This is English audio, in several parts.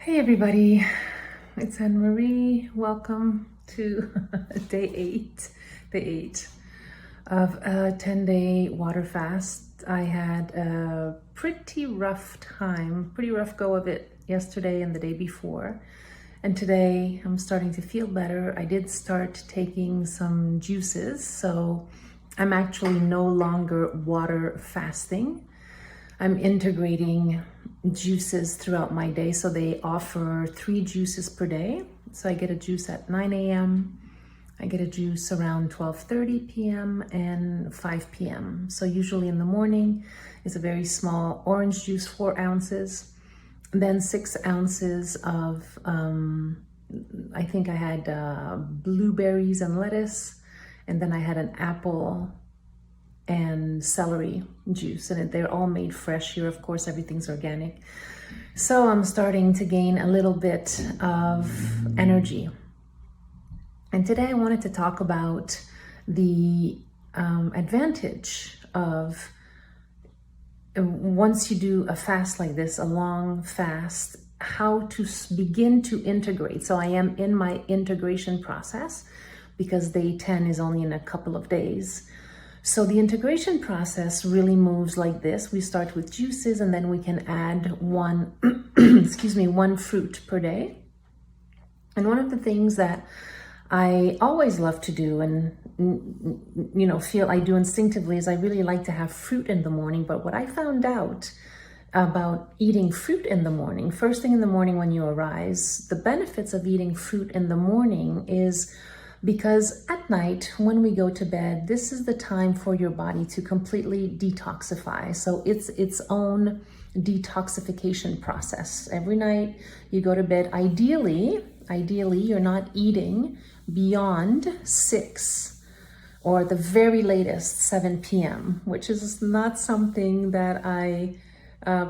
Hey everybody, it's Anne-Marie. Welcome to day eight of a 10-day water fast. I had a pretty rough go of it yesterday and the day before. And today I'm starting to feel better. I did start taking some juices, so I'm actually no longer water fasting. I'm integrating juices throughout my day. So they offer 3 juices per day. So I get a juice at 9 a.m. I get a juice around 12:30 p.m. and 5 p.m. So usually in the morning is a very small orange juice, 4 ounces. Then 6 ounces of, I think I had blueberries and lettuce. And then I had an apple and celery juice, and they're all made fresh here. Of course, everything's organic. So I'm starting to gain a little bit of energy. And today I wanted to talk about the advantage of once you do a fast like this, a long fast, how to begin to integrate. So I am in my integration process because day 10 is only in a couple of days. So the integration process really moves like this. We start with juices and then we can add one, one fruit per day. And one of the things that I always love to do and, feel I do instinctively is I really like to have fruit in the morning. But what I found out about eating fruit in the morning, first thing in the morning when you arise, the benefits of eating fruit in the morning is because at night, when we go to bed, this is the time for your body to completely detoxify. So it's its own detoxification process. Every night you go to bed, ideally, you're not eating beyond 6 or the very latest 7 p.m., which is not something that I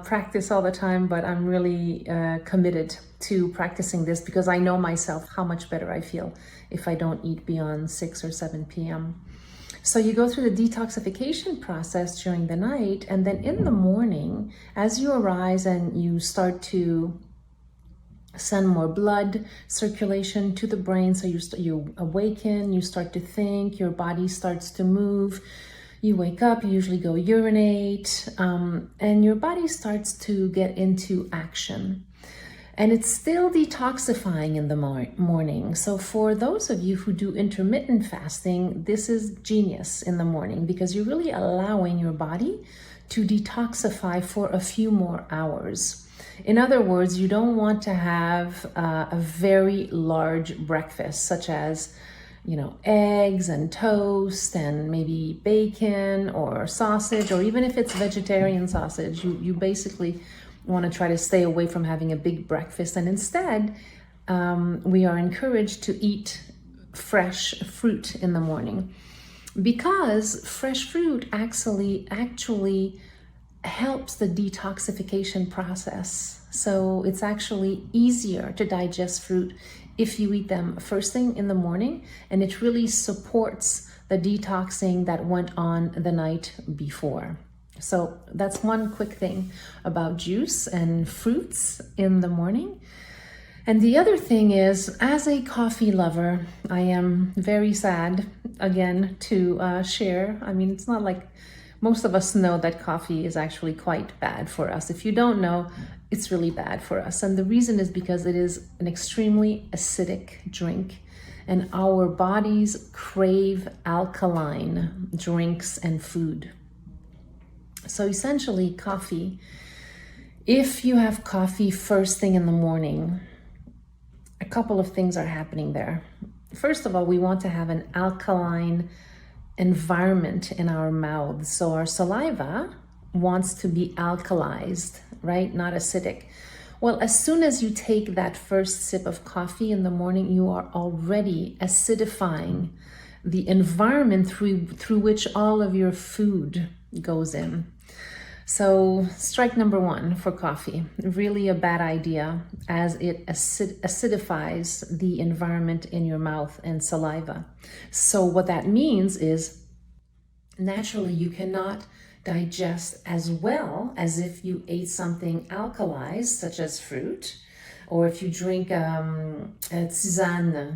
practice all the time, but I'm really committed to practicing this because I know myself how much better I feel if I don't eat beyond 6 or 7 p.m. So you go through the detoxification process during the night, and then in the morning, as you arise and you start to send more blood circulation to the brain, so you awaken, you start to think, your body starts to move. You wake up, you usually go urinate, and your body starts to get into action. And it's still detoxifying in the morning. So for those of you who do intermittent fasting, this is genius in the morning because you're really allowing your body to detoxify for a few more hours. In other words, you don't want to have a very large breakfast, such as eggs and toast and maybe bacon or sausage, or even if it's vegetarian sausage, you basically want to try to stay away from having a big breakfast. And instead, we are encouraged to eat fresh fruit in the morning because fresh fruit actually helps the detoxification process. So it's actually easier to digest fruit if you eat them first thing in the morning, and it really supports the detoxing that went on the night before. So that's one quick thing about juice and fruits in the morning. And the other thing is, as a coffee lover, I am very sad, again, to share. I mean, it's not like most of us know that coffee is actually quite bad for us. If you don't know, it's really bad for us. And the reason is because it is an extremely acidic drink. And our bodies crave alkaline drinks and food. So essentially, coffee, if you have coffee first thing in the morning, a couple of things are happening there. First of all, we want to have an alkaline environment in our mouths. So our saliva wants to be alkalized, right? Not acidic. Well, as soon as you take that first sip of coffee in the morning, you are already acidifying the environment through which all of your food goes in. So strike number 1 for coffee, really a bad idea as it acidifies the environment in your mouth and saliva. So what that means is naturally you cannot digest as well as if you ate something alkalized, such as fruit, or if you drink tisane,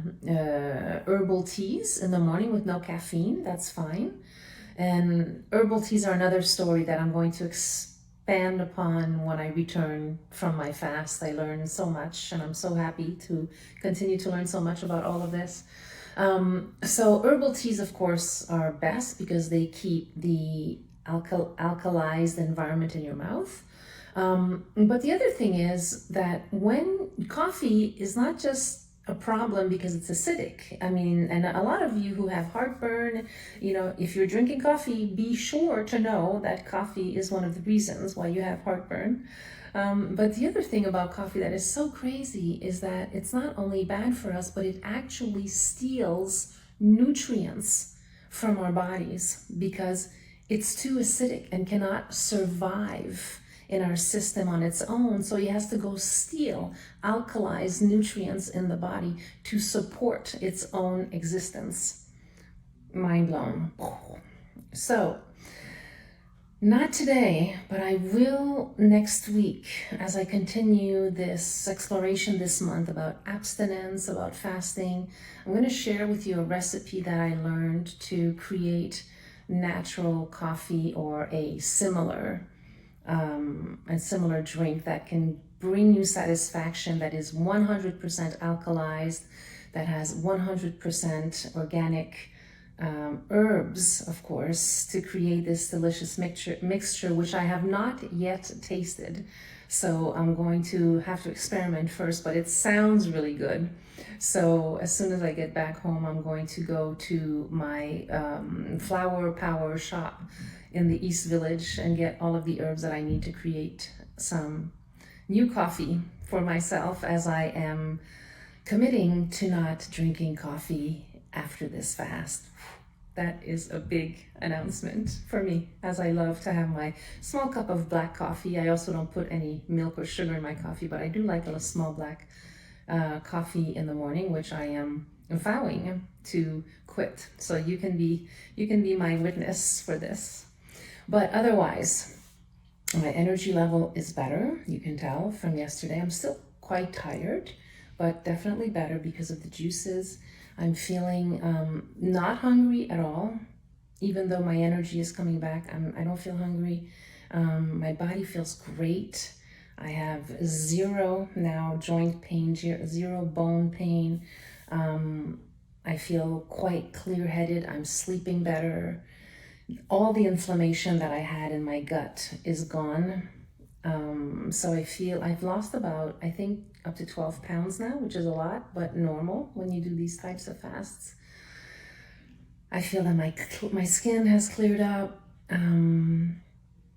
herbal teas in the morning with no caffeine, that's fine. And herbal teas are another story that I'm going to expand upon when I return from my fast. I learned so much, and I'm so happy to continue to learn so much about all of this. So herbal teas, of course, are best because they keep the alkalized environment in your mouth. But the other thing is that when coffee is not just a problem because it's acidic. I mean, and a lot of you who have heartburn, you know, if you're drinking coffee, be sure to know that coffee is one of the reasons why you have heartburn. But the other thing about coffee that is so crazy is that it's not only bad for us, but it actually steals nutrients from our bodies because it's too acidic and cannot survive in our system on its own. So it has to go steal alkalized nutrients in the body to support its own existence. Mind blown. So, not today, but I will next week as I continue this exploration this month about abstinence, about fasting. I'm going to share with you a recipe that I learned to create natural coffee or a similar drink that can bring you satisfaction, that is 100% alkalized, that has 100% organic herbs, of course, to create this delicious mixture, which I have not yet tasted. So I'm going to have to experiment first, but it sounds really good. So as soon as I get back home, I'm going to go to my flower power shop in the East Village and get all of the herbs that I need to create some new coffee for myself, as I am committing to not drinking coffee after this fast. That is a big announcement for me, as I love to have my small cup of black coffee. I also don't put any milk or sugar in my coffee, but I do like a small black coffee in the morning, which I am vowing to quit. So you can be my witness for this. But otherwise, my energy level is better. You can tell from yesterday. I'm still quite tired, but definitely better because of the juices. I'm feeling not hungry at all, even though my energy is coming back. I don't feel hungry. My body feels great. I have zero now joint pain, zero bone pain. I feel quite clear-headed. I'm sleeping better. All the inflammation that I had in my gut is gone. So I feel I've lost about, I think, up to 12 pounds now, which is a lot, but normal when you do these types of fasts. I feel that my skin has cleared up.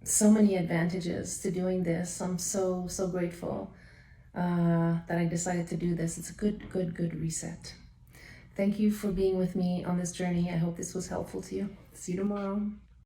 So many advantages to doing this. I'm so grateful that I decided to do this. It's a good reset. Thank you for being with me on this journey. I hope this was helpful to you. See you tomorrow.